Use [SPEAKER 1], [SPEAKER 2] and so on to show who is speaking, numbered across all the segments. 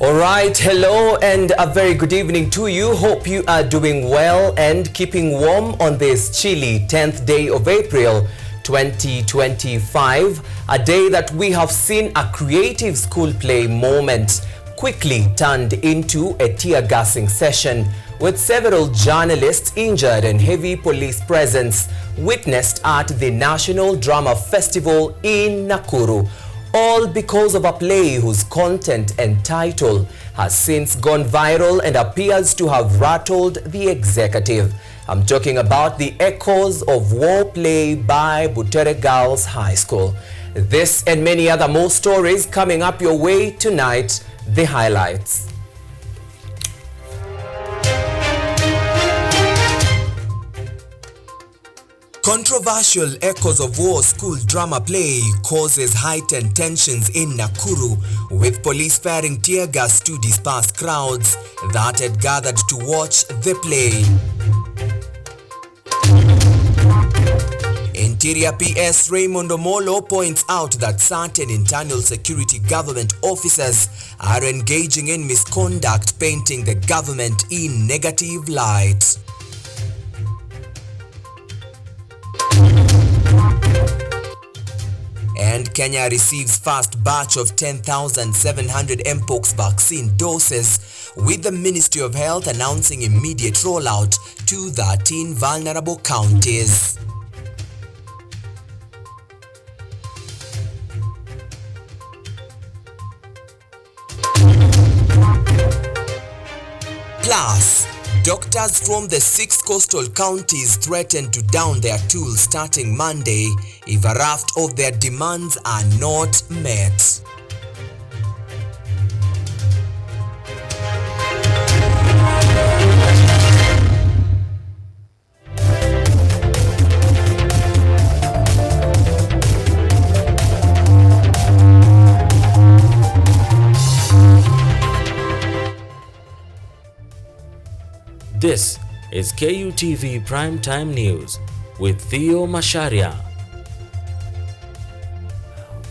[SPEAKER 1] All right, hello and a very good evening to you. Hope you are doing well and keeping warm on this chilly 10th day of April 2025, a day that we have seen a creative school play moment quickly turned into a tear gassing session, with several journalists injured and heavy police presence witnessed at the National Drama Festival in Nakuru. All because of a play whose content and title has since gone viral and appears to have rattled the executive. I'm talking about the Echoes of War play by Butere Girls High School. This and many other more stories coming up your way tonight. The highlights. Controversial Echoes of War school drama play causes heightened tensions in Nakuru, with police firing tear gas to disperse crowds that had gathered to watch the play. Interior PS Raymond Omolo points out that certain internal security government officers are engaging in misconduct, painting the government in negative light. And Kenya receives first batch of 10,700 Mpox vaccine doses, with the Ministry of Health announcing immediate rollout to 13 vulnerable counties. Plus, doctors from the 6 coastal counties threaten to down their tools starting Monday if a raft of their demands are not met.
[SPEAKER 2] This is Kutv Primetime News with Theo Macharia.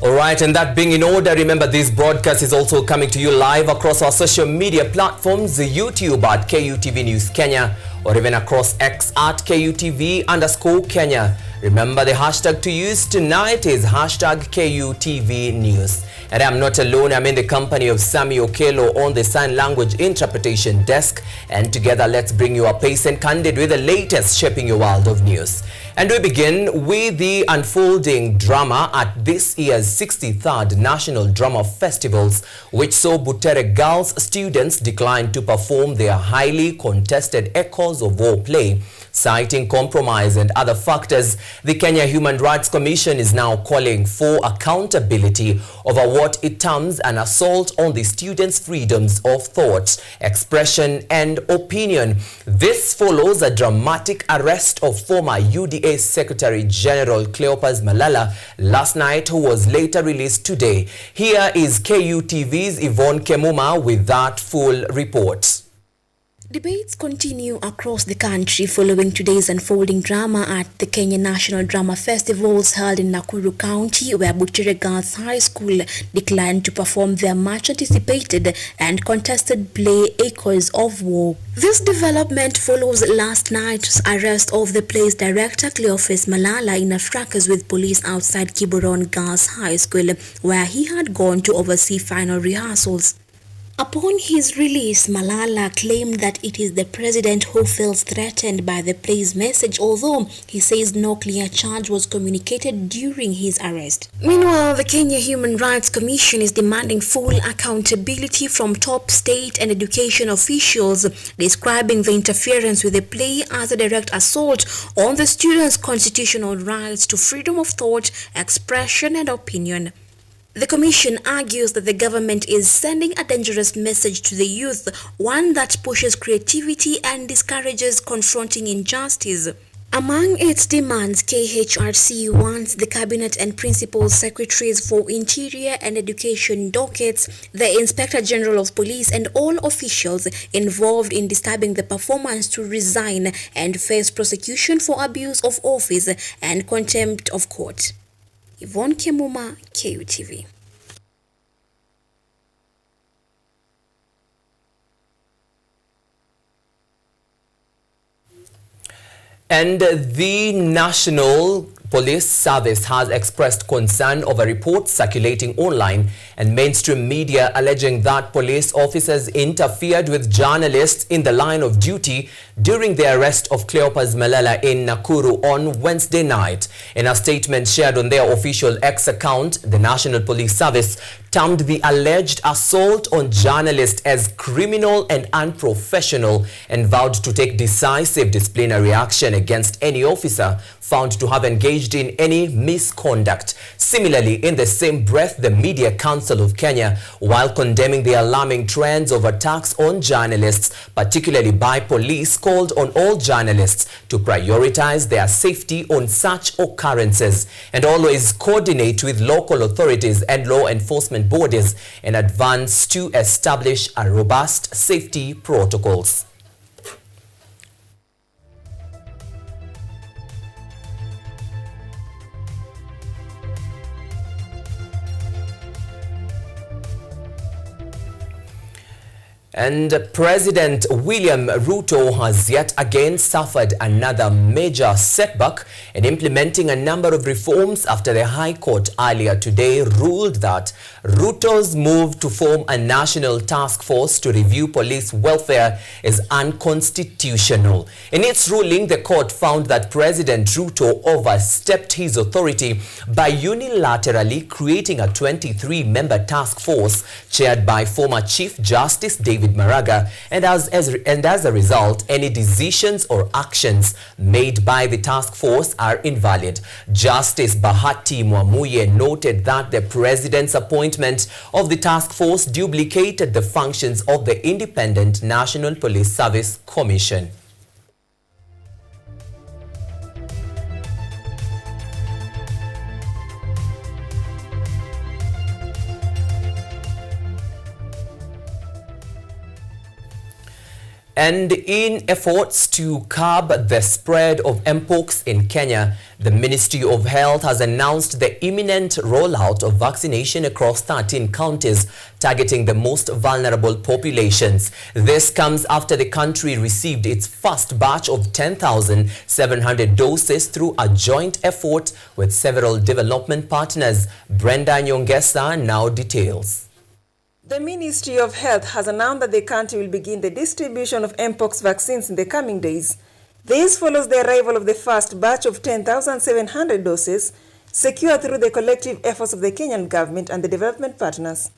[SPEAKER 1] Alright, and that being in order, remember this broadcast is also coming to you live across our social media platforms, YouTube at KUTV News Kenya, or even across X at KUTV_Kenya. Remember the hashtag to use tonight is hashtag KUTV News. And I'm not alone, I'm in the company of Sami Okelo on the sign language interpretation desk. And together let's bring you a pace and candid with the latest shaping your world of news. And we begin with the unfolding drama at this year's 63rd National Drama Festivals, which saw Butere Girls students decline to perform their highly contested Echoes of War play. Citing compromise and other factors, the Kenya Human Rights Commission is now calling for accountability over what it terms an assault on the students' freedoms of thought, expression and opinion. This follows a dramatic arrest of former UDA Secretary General Cleopas Malala last night, who was later released today. Here is KUTV's Yvonne Kemuma with that full report.
[SPEAKER 3] Debates continue across the country following today's unfolding drama at the Kenya National Drama Festivals held in Nakuru County, where Butere Girls High School declined to perform their much anticipated and contested play Echoes of War. This development follows last night's arrest of the play's director Cleophas Malala in a fracas with police outside Kiboron Girls High School, where he had gone to oversee final rehearsals. Upon his release, Malala claimed that it is the president who feels threatened by the play's message, although he says no clear charge was communicated during his arrest. Meanwhile, the Kenya Human Rights Commission is demanding full accountability from top state and education officials, describing the interference with the play as a direct assault on the students' constitutional rights to freedom of thought, expression and opinion. The Commission argues that the government is sending a dangerous message to the youth, one that pushes creativity and discourages confronting injustice. Among its demands, KHRC wants the Cabinet and Principal Secretaries for Interior and Education dockets, the Inspector General of Police and all officials involved in disturbing the performance to resign and face prosecution for abuse of office and contempt of court. Yvonne Kemuma, KUTV.
[SPEAKER 1] And the National Police Service has expressed concern over reports circulating online and mainstream media alleging that police officers interfered with journalists in the line of duty during the arrest of Cleopas Malala in Nakuru on Wednesday night. In a statement shared on their official X account, the National Police Service termed the alleged assault on journalists as criminal and unprofessional and vowed to take decisive disciplinary action against any officer found to have engaged in any misconduct. Similarly, in the same breath, the Media Council of Kenya, while condemning the alarming trends of attacks on journalists, particularly by police, called on all journalists to prioritize their safety on such occurrences and always coordinate with local authorities and law enforcement bodies in advance to establish a robust safety protocols. And President William Ruto has yet again suffered another major setback in implementing a number of reforms after the High Court earlier today ruled that Ruto's move to form a national task force to review police welfare is unconstitutional. In its ruling, the court found that President Ruto overstepped his authority by unilaterally creating a 23-member task force chaired by former Chief Justice David Maraga, and as a result, any decisions or actions made by the task force are invalid. Justice Bahati Mwamuye noted that the president's appointment of the task force duplicated the functions of the Independent National Police Service Commission. And in efforts to curb the spread of mpox in Kenya, the Ministry of Health has announced the imminent rollout of vaccination across 13 counties, targeting the most vulnerable populations. This comes after the country received its first batch of 10,700 doses through a joint effort with several development partners. Brenda Nyongesa now details.
[SPEAKER 4] The Ministry of Health has announced that the country will begin the distribution of mpox vaccines in the coming days. This follows the arrival of the first batch of 10,700 doses secured through the collective efforts of the Kenyan government and the development partners.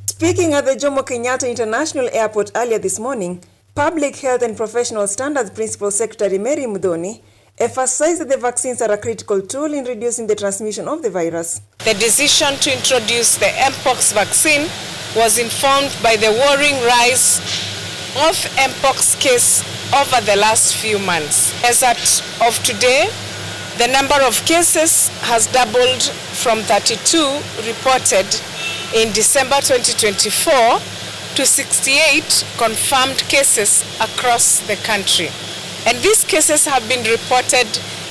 [SPEAKER 4] Speaking at the Jomo Kenyatta International Airport earlier this morning, Public Health and Professional Standards Principal Secretary Mary Mudhoni emphasized that the vaccines are a critical tool in reducing the transmission of the virus.
[SPEAKER 5] The decision to introduce the mpox vaccine was informed by the worrying rise of mpox cases over the last few months. As of today, the number of cases has doubled from 32 reported in December 2024 to 68 confirmed cases across the country. And these cases have been reported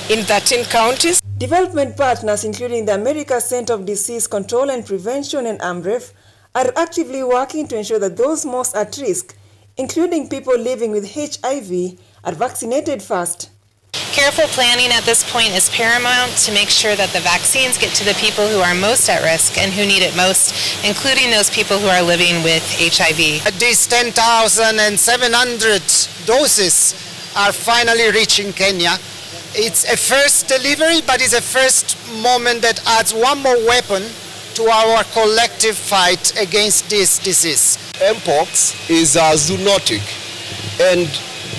[SPEAKER 5] in 13 counties.
[SPEAKER 4] Development partners, including the America Center of Disease Control and Prevention and AMREF, are actively working to ensure that those most at risk, including people living with HIV, are vaccinated first.
[SPEAKER 6] Careful planning at this point is paramount to make sure that the vaccines get to the people who are most at risk and who need it most, including those people who are living with HIV.
[SPEAKER 7] These 10,700 doses are finally reaching Kenya. It's a first delivery, but it's a first moment that adds one more weapon to our collective fight against this disease.
[SPEAKER 8] Mpox is zoonotic, and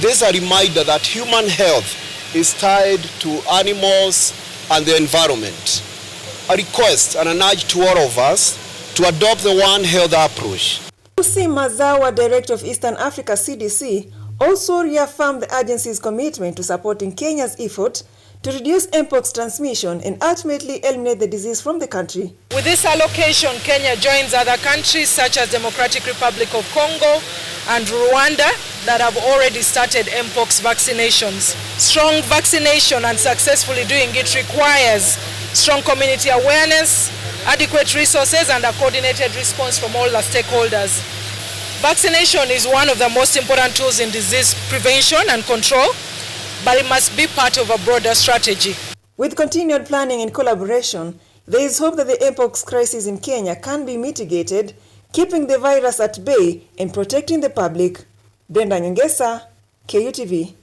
[SPEAKER 8] this is a reminder that human health is tied to animals and the environment. A request and an urge to all of us to adopt the One Health approach.
[SPEAKER 4] Lucy Mazawa, Director of Eastern Africa CDC, also reaffirmed the agency's commitment to supporting Kenya's effort to reduce mpox transmission and ultimately eliminate the disease from the country.
[SPEAKER 5] With this allocation, Kenya joins other countries such as Democratic Republic of Congo and Rwanda that have already started mpox vaccinations. Strong vaccination and successfully doing it requires strong community awareness, adequate resources, and a coordinated response from all the stakeholders. Vaccination is one of the most important tools in disease prevention and control. but it must be part of a broader strategy.
[SPEAKER 4] With continued planning and collaboration, there is hope that the mpox crisis in Kenya can be mitigated, keeping the virus at bay and protecting the public. Brenda Nyongesa, KUTV.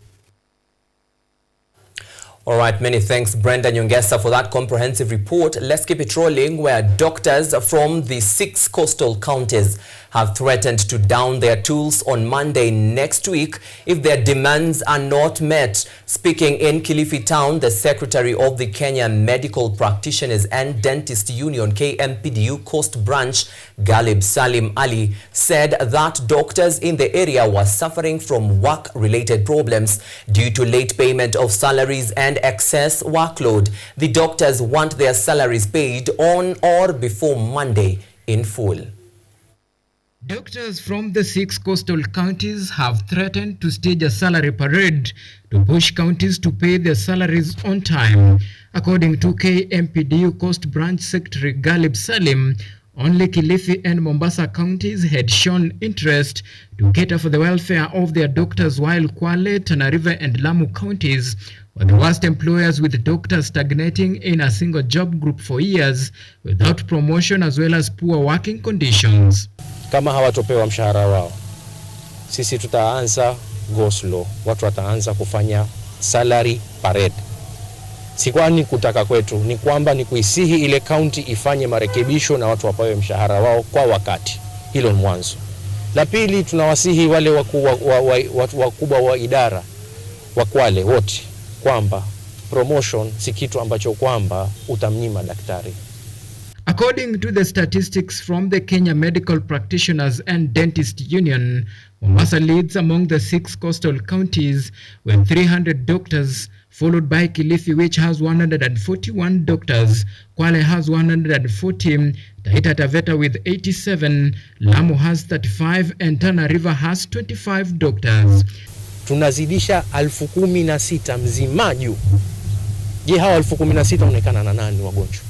[SPEAKER 1] All right, many thanks, Brenda Nyongesa, for that comprehensive report. Let's keep it rolling, where doctors from the 6 coastal counties have threatened to down their tools on Monday next week if their demands are not met. Speaking in Kilifi Town, the secretary of the Kenya Medical Practitioners and Dentist Union, KMPDU Coast Branch, Galib Salim Ali, said that doctors in the area were suffering from work-related problems due to late payment of salaries and excess workload. The doctors want their salaries paid on or before Monday in full.
[SPEAKER 9] Doctors from the 6 coastal counties have threatened to stage a salary parade to push counties to pay their salaries on time. According to KMPDU Coast Branch Secretary Galib Salim, only Kilifi and Mombasa counties had shown interest to cater for the welfare of their doctors, while Kwale, Tana River and Lamu counties were the worst employers, with doctors stagnating in a single job group for years without promotion as well as poor working conditions.
[SPEAKER 10] Kama hawatopewa mshahara wao, sisi tutaanza go slow. Watu wataanza kufanya salary parade. Si kwani kutaka kwetu, ni kwamba ni kuisihi ile county ifanye marekebisho na watu wapewe mshahara wao kwa wakati. Hilo ni mwanzo. La pili, tunawasihi wale wakubwa wa idara wa Kwale wote kwamba promotion si kitu ambacho kwamba utamnyima daktari.
[SPEAKER 9] According to the statistics from the Kenya Medical Practitioners and Dentist Union, Mombasa leads among the 6 coastal counties with 300 doctors, followed by Kilifi, which has 141 doctors, Kwale has 140, Taita Taveta with 87, Lamu has 35, and Tana River has 25 doctors.
[SPEAKER 10] Tunazidisha 16,000 mzima juu. Je, hawa 16,000 unaonekana na nani wagonjwa?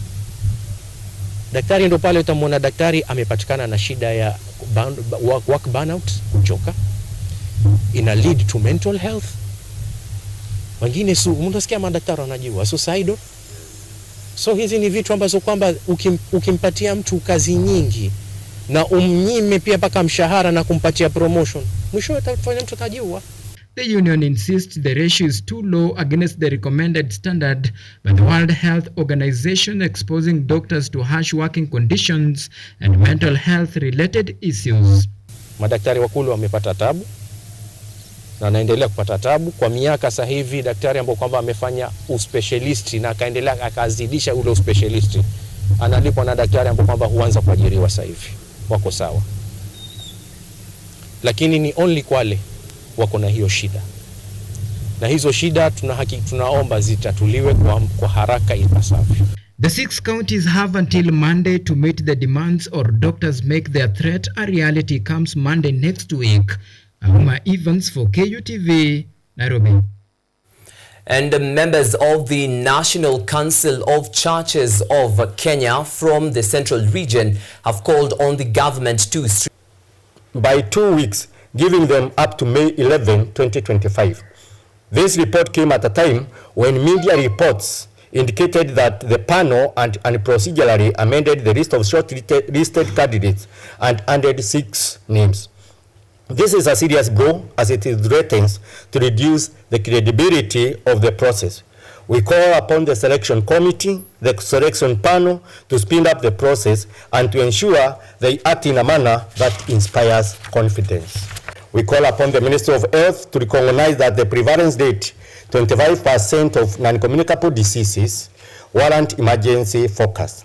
[SPEAKER 10] Daktari ndo pale utamwona daktari amepatikana na shida ya work burnout, kuchoka, ina lead to mental health. Wengine mtasikia madaktari wanajua suicidal. So hizi ni vitu ambazo kwamba ukimpatia mtu kazi nyingi na umnyime pia paka mshahara na kumpatia promotion, mwisho atafanya mtu atajiua.
[SPEAKER 9] The union insists the ratio is too low against the recommended standard by the World Health Organization, exposing doctors to harsh working conditions and mental health related issues.
[SPEAKER 10] Madaktari wakulu wamepata tabu na anaendelea kupata tabu kwa miaka. Sasa hivi daktari ambao kwamba amefanya uspecialist na akaendelea akazidisha ule uspecialist analipwa na daktari ambao kwamba huanza kuajiriwa sasa hivi wako sawa, lakini ni only Kwale wako na hiyo shida, na hizo shida tunaomba zitatuliwe kwa haraka ipasavyo.
[SPEAKER 9] The 6 counties have until Monday to meet the demands, or doctors make their threat a reality comes Monday next week. Ahuma Evans for KUTV, Nairobi.
[SPEAKER 1] And the members of the National Council of Churches of Kenya from the Central Region have called on the government to
[SPEAKER 11] by 2 weeks, giving them up to May 11, 2025. This report came at a time when media reports indicated that the panel and procedurally amended the list of shortlisted candidates and added 6 names. This is a serious blow, as it threatens to reduce the credibility of the process. We call upon the selection committee, the selection panel, to speed up the process and to ensure they act in a manner that inspires confidence. We call upon the Ministry of Health to recognize that the prevalence rate, 25% of non-communicable diseases, warrant emergency focus.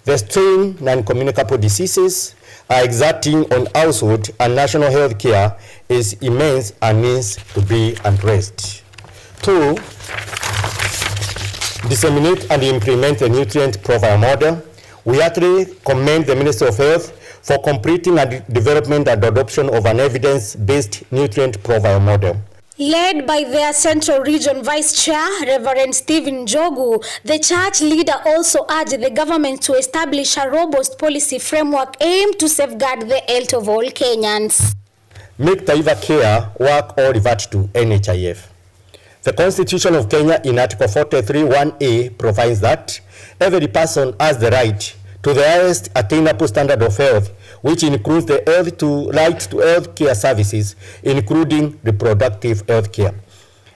[SPEAKER 11] The strain non-communicable diseases are exerting on household and national health care is immense and needs to be addressed. 2, disseminate and implement a nutrient profile model. We actually commend the Ministry of Health for completing a development and adoption of an evidence-based nutrient profile model.
[SPEAKER 12] Led by their Central Region Vice Chair, Reverend Stephen Jogu, the church leader also urged the government to establish a robust policy framework aimed to safeguard the health of all Kenyans.
[SPEAKER 11] Make Taiva Care work or revert to NHIF. The Constitution of Kenya in Article 43(1)(a) provides that every person has the right to the highest attainable standard of health, which includes the right to health care services, including reproductive health care.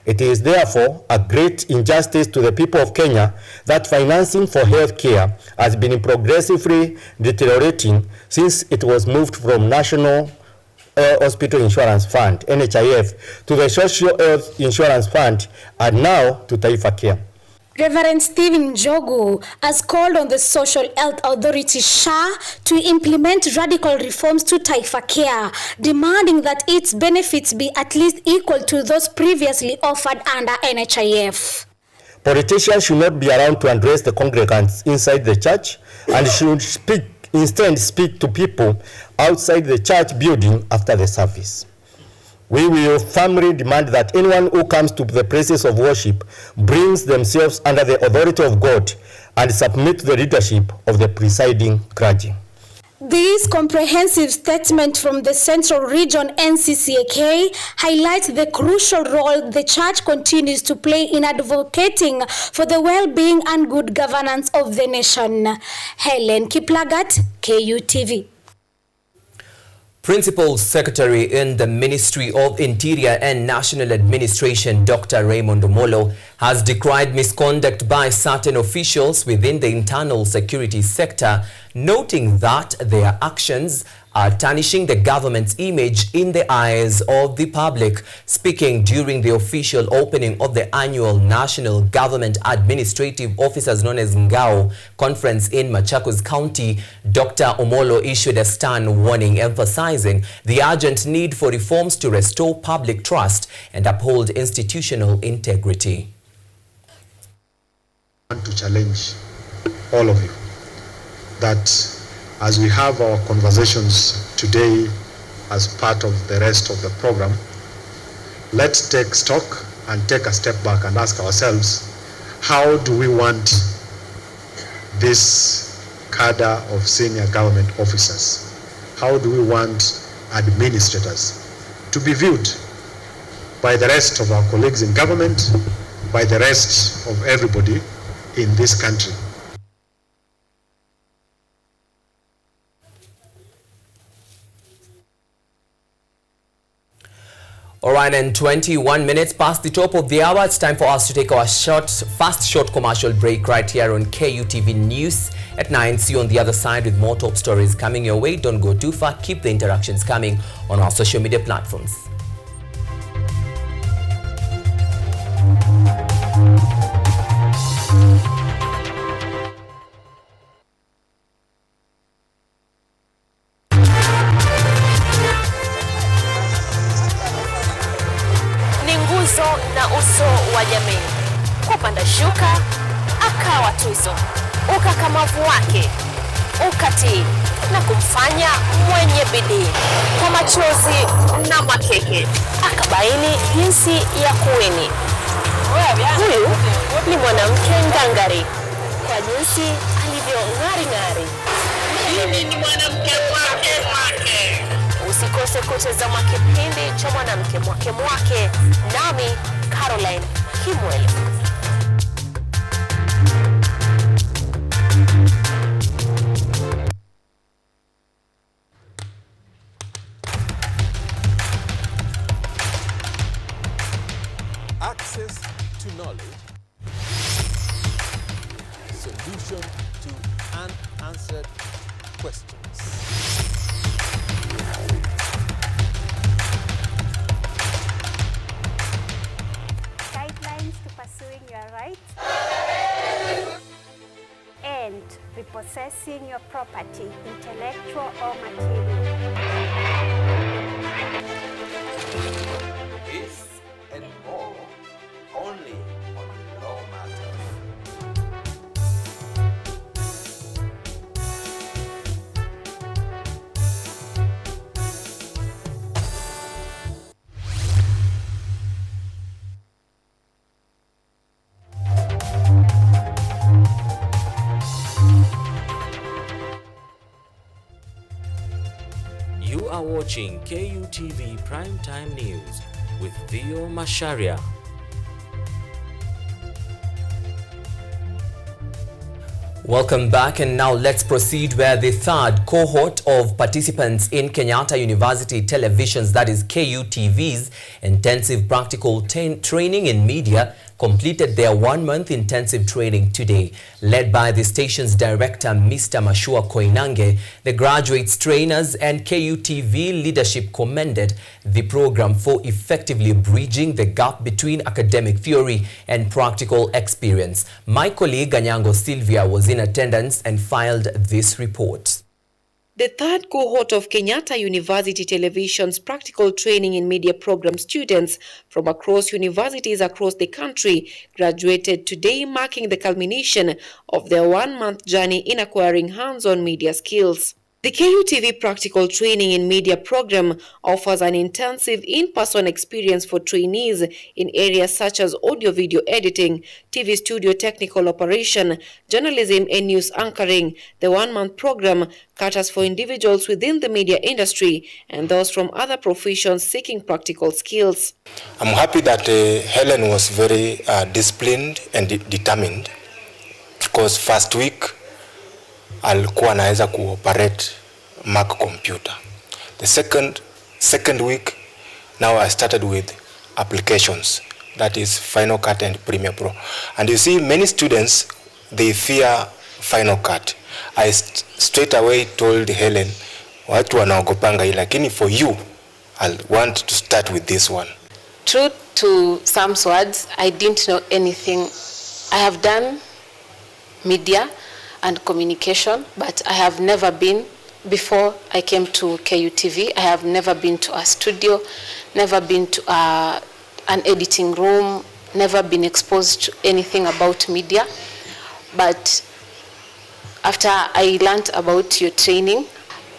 [SPEAKER 11] It is therefore a great injustice to the people of Kenya that financing for health care has been progressively deteriorating since it was moved from National Hospital Insurance Fund, NHIF, to the Social Health Insurance Fund, and now to Taifa Care.
[SPEAKER 12] Reverend Stephen Njogu has called on the Social Health Authority (SHA) to implement radical reforms to Taifa Care, demanding that its benefits be at least equal to those previously offered under NHIF.
[SPEAKER 11] Politicians should not be around to address the congregants inside the church and should instead speak to people outside the church building after the service. We will firmly demand that anyone who comes to the places of worship brings themselves under the authority of God and submit to the leadership of the presiding clergy.
[SPEAKER 12] This comprehensive statement from the Central Region NCCAK highlights the crucial role the church continues to play in advocating for the well-being and good governance of the nation. Helen Kiplagat, KUTV.
[SPEAKER 1] Principal Secretary in the Ministry of Interior and National Administration, Dr. Raymond Omolo, has decried misconduct by certain officials within the internal security sector, noting that their actions are tarnishing the government's image in the eyes of the public. Speaking during the official opening of the annual National Government Administrative Officers known as NGAO conference in Machakos County, Dr. Omolo issued a stern warning emphasizing the urgent need for reforms to restore public trust and uphold institutional integrity.
[SPEAKER 13] I want to challenge all of you that as we have our conversations today as part of the rest of the program, let's take stock and take a step back and ask ourselves, how do we want this cadre of senior government officers, how do we want administrators to be viewed by the rest of our colleagues in government, by the rest of everybody in this country?
[SPEAKER 1] All right, and 21 minutes past the top of the hour, it's time for us to take our short commercial break right here on KUTV News at 9. See you on the other side with more top stories coming your way. Don't go too far. Keep the interactions coming on our social media platforms.
[SPEAKER 14] Na uso wa jamii. Kupanda shuka akawa tuzo, ukakamavu wake ukatii na kumfanya mwenye bidii. Kwa machozi na makeke akabaini jinsi ya kuweni. Huyu ni mwanamke ngangari kwa jinsi alivyo ng'ari. Mimi ni mwanamke mwake. Usikose kutazama kipindi cha mwanamke mwake nami Caroline Kimwele.
[SPEAKER 15] Access to knowledge, solution to unanswered questions.
[SPEAKER 16] Pursuing your rights and repossessing your property, intellectual or material.
[SPEAKER 15] This and more only on Law Matters.
[SPEAKER 2] You are watching KUTV Primetime News with Theo Macharia.
[SPEAKER 1] Welcome back, and now let's proceed where the third cohort of participants in Kenyatta University Television's, that is KUTV's, intensive practical training in media completed their 1-month intensive training today. Led by the station's director, Mr. Mashua Koinange, the graduates, trainers and KUTV leadership commended the program for effectively bridging the gap between academic theory and practical experience. My colleague Anyango Sylvia was in attendance and filed this report.
[SPEAKER 17] The third cohort of Kenyatta University Television's practical training in media program students from across universities across the country graduated today, marking the culmination of their 1-month journey in acquiring hands-on media skills. The KUTV practical training in media program offers an intensive in-person experience for trainees in areas such as audio-video editing, TV studio technical operation, journalism and news anchoring. The 1-month program caters for individuals within the media industry and those from other professions seeking practical skills.
[SPEAKER 18] I'm happy that Helen was very disciplined and determined, because first week alikuwa anaweza kuoperate Mac computer. The second week, now I started with applications, that is Final Cut and Premiere Pro. And you see, many students, they fear Final Cut. I straight away told Helen, watu wanaogopanga hii, lakini for you, I'll want to start with this one.
[SPEAKER 19] True to Sam's words, I didn't know anything. I have done media and communication, but I have never been, before I came to KUTV, I have never been to a studio, never been to an editing room, never been exposed to anything about media. But after I learned about your training,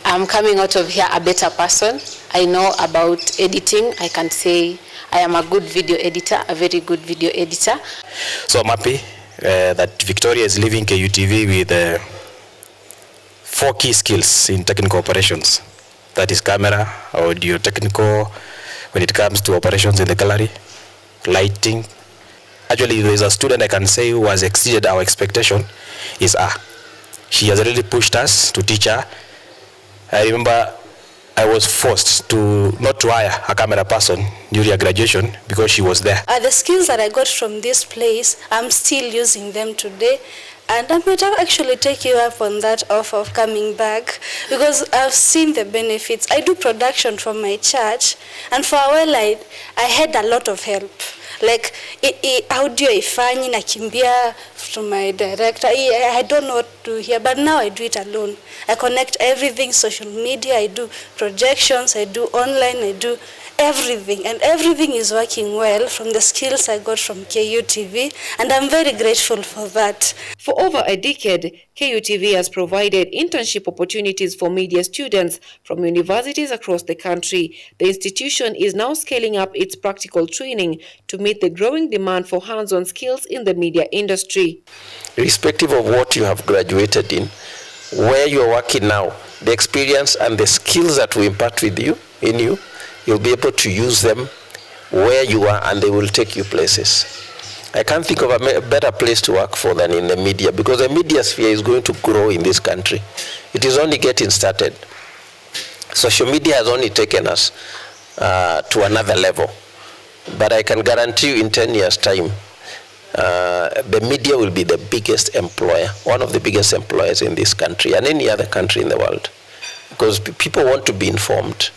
[SPEAKER 19] I'm coming out of here a better person. I know about editing. I can say I am a good video editor, a very good video editor.
[SPEAKER 18] So I'm happy that Victoria is leaving KUTV with 4 key skills in technical operations. That is camera, audio, technical, when it comes to operations in the gallery, lighting. Actually, there is a student I can say who has exceeded our expectation, is she has really pushed us to teach her. I remember I was forced not to hire a camera person during graduation because she was there.
[SPEAKER 20] The skills that I got from this place, I'm still using them today. And I might actually take you up on that offer of coming back, because I've seen the benefits. I do production for my church, and for a while I had a lot of help. Like audio ifanyi nakimbia from my director. I don't know what to do here, but now I do it alone. I connect everything, social media, I do projections, I do online, I do everything, and everything is working well from the skills I got from KUTV, and I'm very grateful for that.
[SPEAKER 17] For over a decade, KUTV has provided internship opportunities for media students from universities across the country. The institution is now scaling up its practical training to meet the growing demand for hands-on skills in the media industry.
[SPEAKER 21] Irrespective of what you have graduated in, where you are working now, the experience and the skills that we impart with you, you'll be able to use them where you are, and they will take you places. I can't think of a better place to work for than in the media, because the media sphere is going to grow in this country. It is only getting started. Social media has only taken us to another level. But I can guarantee you in 10 years' time, the media will be the biggest employer, one of the biggest employers in this country and any other country in the world. Because people want to be informed.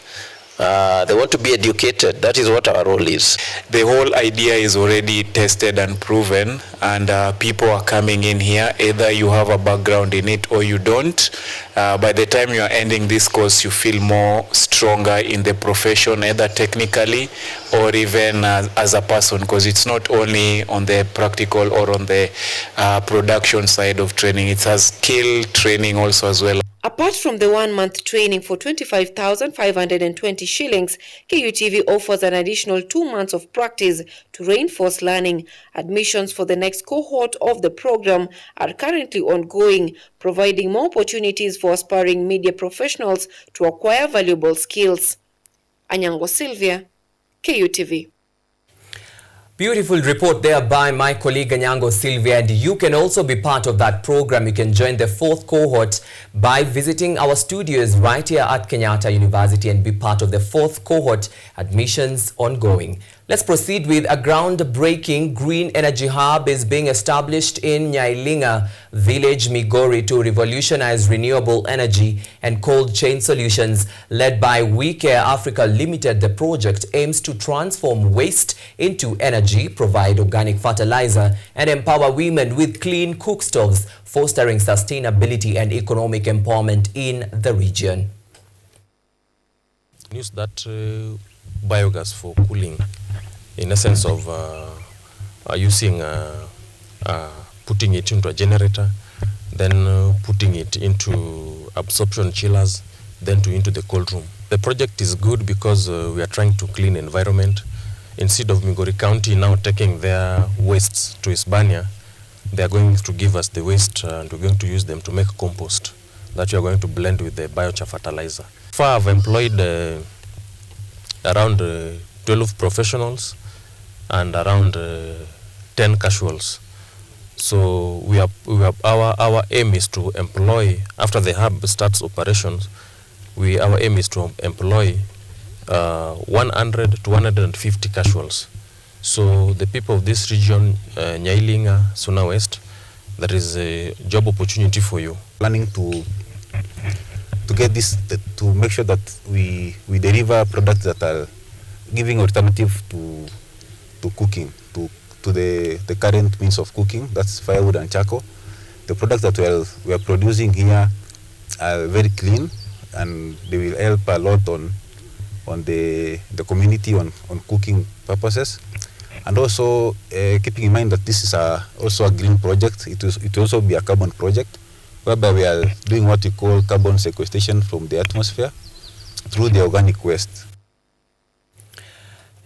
[SPEAKER 21] They want to be educated. That is what our role is.
[SPEAKER 18] The whole idea is already tested and proven, and people are coming in here. Either you have a background in it or you don't. By the time you are ending this course, you feel more stronger in the profession, either technically or even as a person, because it's not only on the practical or on the production side of training. It's a skill training also as well.
[SPEAKER 17] Apart from the 1-month training for 25,520 shillings, KUTV offers an additional 2 months of practice to reinforce learning. Admissions for the next cohort of the program are currently ongoing, providing more opportunities for aspiring media professionals to acquire valuable skills. Anyango Sylvia, KUTV.
[SPEAKER 1] Beautiful report there by my colleague Anyango Sylvia, and you can also be part of that program. You can join the 4th cohort by visiting our studios right here at Kenyatta University and be part of the 4th cohort. Admissions ongoing. Let's proceed with a groundbreaking green energy hub is being established in Nyailinga village, Migori, to revolutionize renewable energy and cold chain solutions. Led by We Care Africa Limited, the project aims to transform waste into energy, provide organic fertilizer, and empower women with clean cook stoves, fostering sustainability and economic empowerment in the region.
[SPEAKER 3] Use that biogas for cooling, in a sense of using putting it into a generator, then putting it into absorption chillers, then into the cold room. The project is good because we are trying to clean environment. Instead of Migori County now taking their wastes to Hispania, they are going to give us the waste and we're going to use them to make compost that we are going to blend with the biochar fertilizer. So far I've employed around 12 professionals and around 10 casuals. So our aim is to employ, after the hub starts operations, our aim is to employ 100 to 150 casuals. So the people of this region, Nyailinga, Suna West, there is a job opportunity for you.
[SPEAKER 22] Planning to get this, to make sure that we deliver products that are giving alternative to cooking, to the current means of cooking, that's firewood and charcoal. The products that we are producing here are very clean, and they will help a lot on the community on cooking purposes. And also keeping in mind that this is also a green project, it will also be a carbon project, whereby we are doing what we call carbon sequestration from the atmosphere through the organic waste.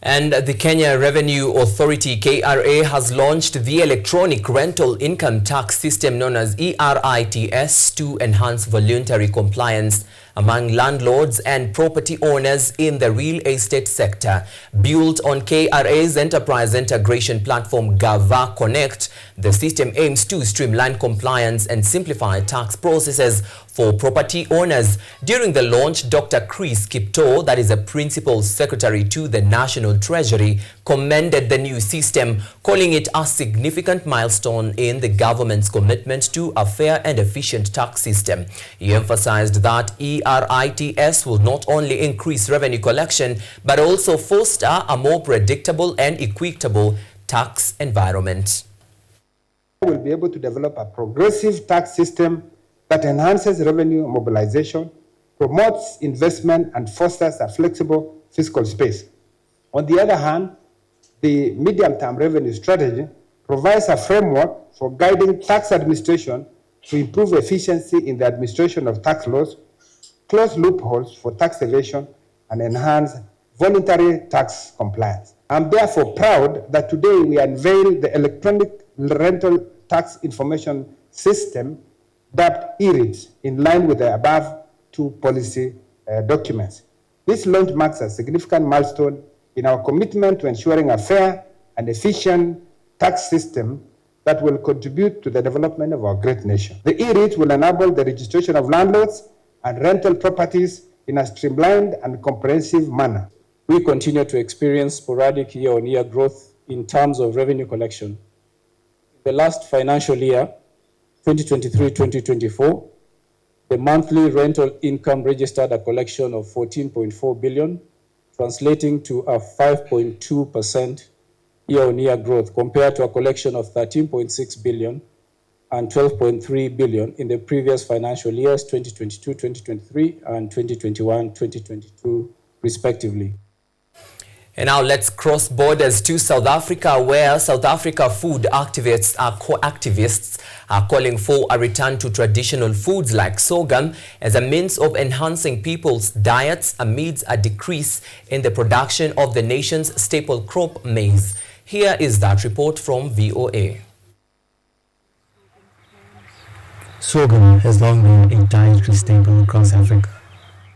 [SPEAKER 1] And the Kenya Revenue Authority, KRA, has launched the electronic rental income tax system known as ERITS to enhance voluntary compliance among landlords and property owners in the real estate sector. Built on KRA's enterprise integration platform Gava Connect, the system aims to streamline compliance and simplify tax processes for property owners. During the launch, Dr. Chris Kipto, that is a principal secretary to the National Treasury, commended the new system, calling it a significant milestone in the government's commitment to a fair and efficient tax system. He emphasized that ERITS will not only increase revenue collection, but also foster a more predictable and equitable tax environment.
[SPEAKER 23] We will be able to develop a progressive tax system that enhances revenue mobilization, promotes investment, and fosters a flexible fiscal space. On the other hand, the medium-term revenue strategy provides a framework for guiding tax administration to improve efficiency in the administration of tax laws, close loopholes for tax evasion, and enhance voluntary tax compliance. I'm therefore proud that today we unveil the electronic rental tax information system, dubbed ERIT, in line with the above two policy documents. This launch marks a significant milestone in our commitment to ensuring a fair and efficient tax system that will contribute to the development of our great nation. The ERIT will enable the registration of landlords and rental properties in a streamlined and comprehensive manner.
[SPEAKER 24] We continue to experience sporadic year-on-year growth in terms of revenue collection. In the last financial year, 2023-2024, the monthly rental income registered a collection of 14.4 billion, translating to a 5.2% year-on-year growth compared to a collection of 13.6 billion and 12.3 billion in the previous financial years, 2022-2023 and 2021-2022, respectively.
[SPEAKER 1] And now let's cross borders to South Africa, where South Africa food activists are calling for a return to traditional foods like sorghum as a means of enhancing people's diets amidst a decrease in the production of the nation's staple crop, maize. Here is that report from VOA.
[SPEAKER 25] Sorghum has long been a dietary staple across Africa.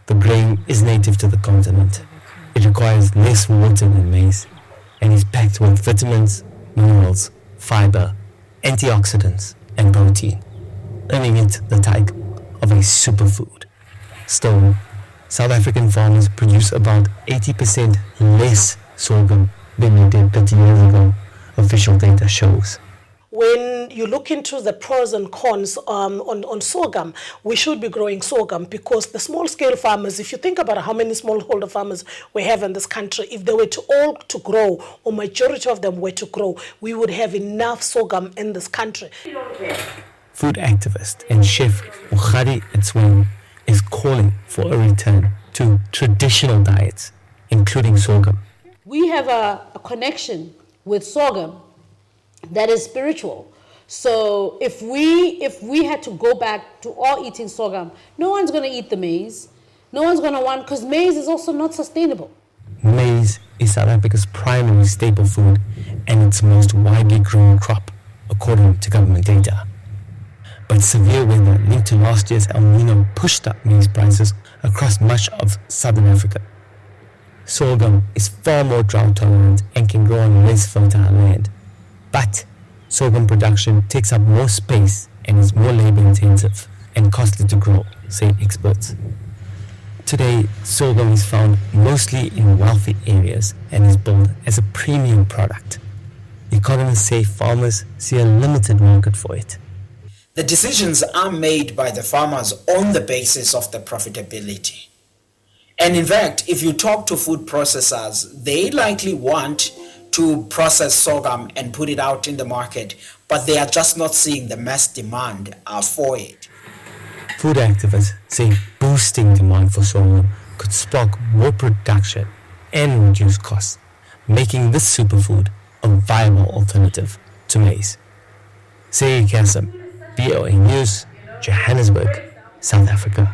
[SPEAKER 25] The grain is native to the continent. It requires less water than maize. and is packed with vitamins, minerals, fiber, antioxidants, and protein, earning it the title of a superfood. Still, South African farmers produce about 80% less sorghum than they did 30 years ago, official data shows.
[SPEAKER 4] When you look into the pros and cons on sorghum, we should be growing sorghum because the small-scale farmers, if you think about how many smallholder farmers we have in this country, if they were to all to grow, or majority of them were to grow, we would have enough sorghum in this country.
[SPEAKER 25] Food activist and chef Macharia is calling for a return to traditional diets, including sorghum.
[SPEAKER 5] We have a connection with sorghum that is spiritual. So if we had to go back to all eating sorghum, no one's going to eat the maize. No one's going to want, because maize is also not sustainable.
[SPEAKER 25] Maize is South Africa's primary staple food and its most widely grown crop, according to government data. But severe weather linked to last year's El Nino pushed up maize prices across much of southern Africa. Sorghum is far more drought tolerant and can grow on less fertile land. But sorghum production takes up more space and is more labor intensive and costly to grow, say experts. Today, sorghum is found mostly in wealthy areas and is billed as a premium product. Economists say farmers see a limited market for it.
[SPEAKER 6] The decisions are made by the farmers on the basis of the profitability. And in fact, if you talk to food processors, they likely want to process sorghum and put it out in the market, but they are just not seeing the mass demand for it.
[SPEAKER 25] Food activists say boosting demand for sorghum could spark more production and reduce costs, making this superfood a viable alternative to maize. Say Kasem, BOA News, Johannesburg, South Africa.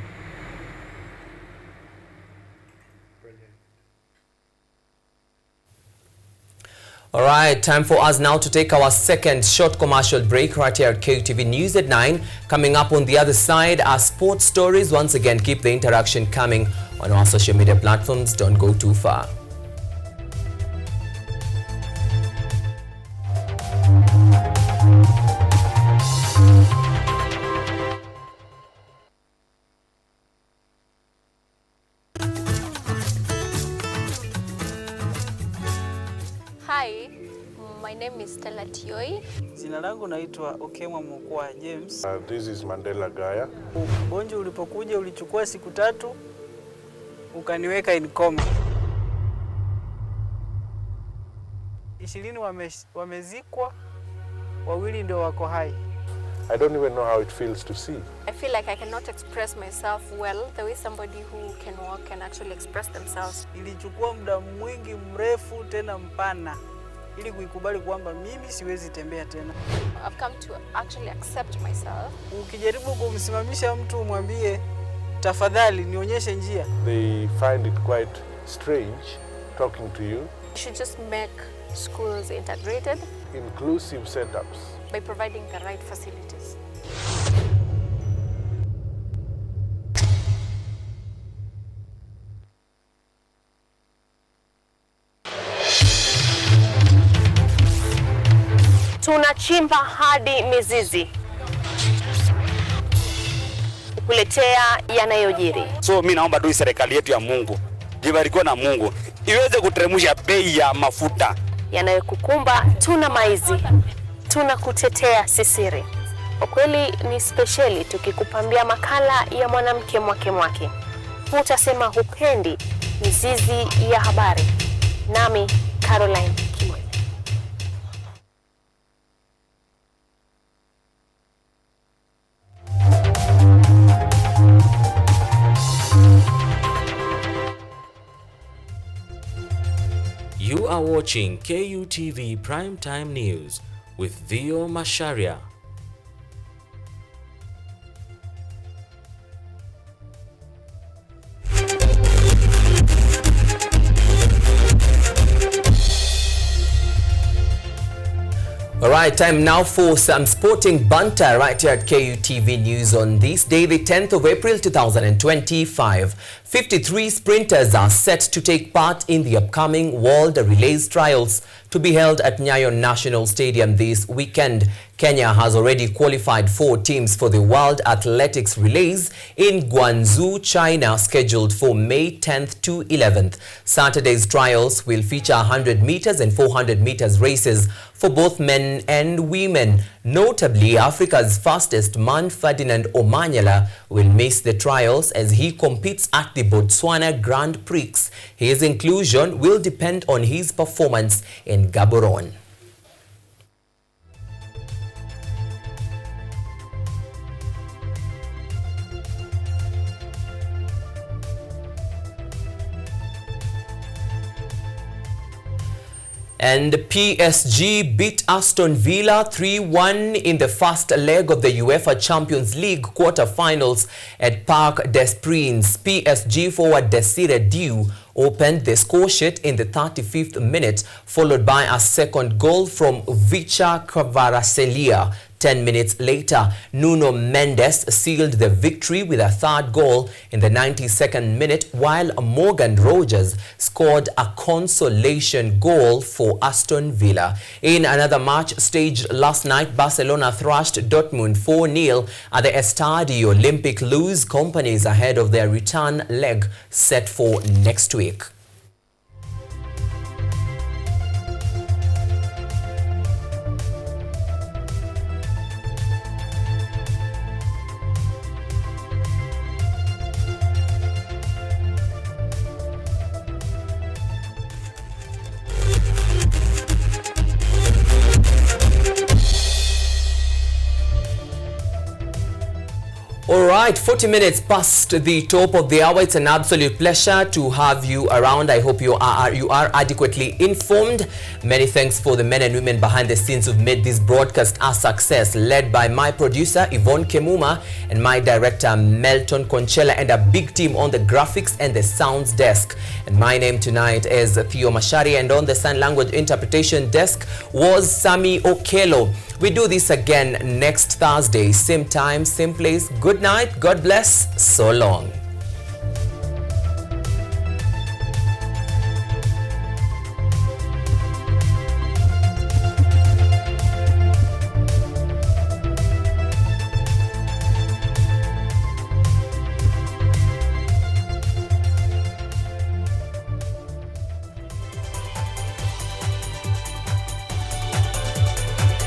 [SPEAKER 1] All right, time for us now to take our second short commercial break right here at Kutv News at 9. Coming up on the other side are sports stories. Once again, keep the interaction coming on our social media platforms. Don't go too far.
[SPEAKER 7] Hi, my name is Theo.
[SPEAKER 8] Jina langu naitwa Okemwa Mkwa James.
[SPEAKER 26] This is Mandela Gaya.
[SPEAKER 8] Ugonjwa ulipokuja ulichukua siku 3 ukaniweka in coma. 20 wamezikwa, 2 ndio wako hai.
[SPEAKER 26] I don't even know how it feels to see.
[SPEAKER 7] I feel like I cannot express myself well the way somebody who can walk can actually express themselves.
[SPEAKER 8] Ilichukua muda mwingi mrefu tena mpana ili kuikubali kwamba mimi siwezi tembea tena.
[SPEAKER 7] I've come to actually accept myself.
[SPEAKER 8] Ukijaribu kumsimamisha mtu umwambie tafadhali nionyeshe njia,
[SPEAKER 26] they find it quite strange talking to you.
[SPEAKER 7] You should just make schools integrated,
[SPEAKER 26] inclusive setups,
[SPEAKER 7] by providing the right facilities.
[SPEAKER 14] Tunachimba hadi mizizi kukuletea yanayojiri.
[SPEAKER 27] So mimi naomba tu serikali yetu ya Mungu, jibarikiwe na Mungu, iweze kuteremsha bei ya mafuta.
[SPEAKER 14] Yanayokukumba tuna maizi, tunakutetea sisiri. Kwa kweli ni speciali tukikupambia makala ya mwanamke mwake. Hutasema hupendi, mizizi ya habari. Nami Caroline.
[SPEAKER 2] You are watching KUTV Primetime News with Theo Macharia.
[SPEAKER 1] All right, time now for some sporting banter right here at KUTV News on this day, the 10th of April 2025. 53 sprinters are set to take part in the upcoming World Relays Trials to be held at Nyayo National Stadium this weekend. Kenya has already qualified 4 teams for the World Athletics Relays in Guangzhou, China, scheduled for May 10th to 11th. Saturday's trials will feature 100 meters and 400 meters races for both men and women. Notably, Africa's fastest man, Ferdinand Omanyala, will miss the trials as he competes at the Botswana Grand Prix. His inclusion will depend on his performance in Gaborone. And PSG beat Aston Villa 3-1 in the first leg of the UEFA Champions League quarter-finals at Parc des Princes. PSG forward Desire Diou opened the score sheet in the 35th minute, followed by a second goal from Vicha Kvaratskhelia. 10 minutes later, Nuno Mendes sealed the victory with a third goal in the 92nd minute, while Morgan Rogers scored a consolation goal for Aston Villa. In another match staged last night, Barcelona thrashed Dortmund 4-0 at the Estadio Olympic Luz Companies ahead of their return leg set for next week. All right, 40 minutes past the top of the hour. It's an absolute pleasure to have you around. I hope you are adequately informed. Many thanks for the men and women behind the scenes who've made this broadcast a success, led by my producer Yvonne Kemuma and my director Melton Conchella, and a big team on the graphics and the sounds desk. And my name tonight is Theo Macharia, and on the sign language interpretation desk was Sami Okelo. We do this again next Thursday, same time, same place. Good night, God bless, so long.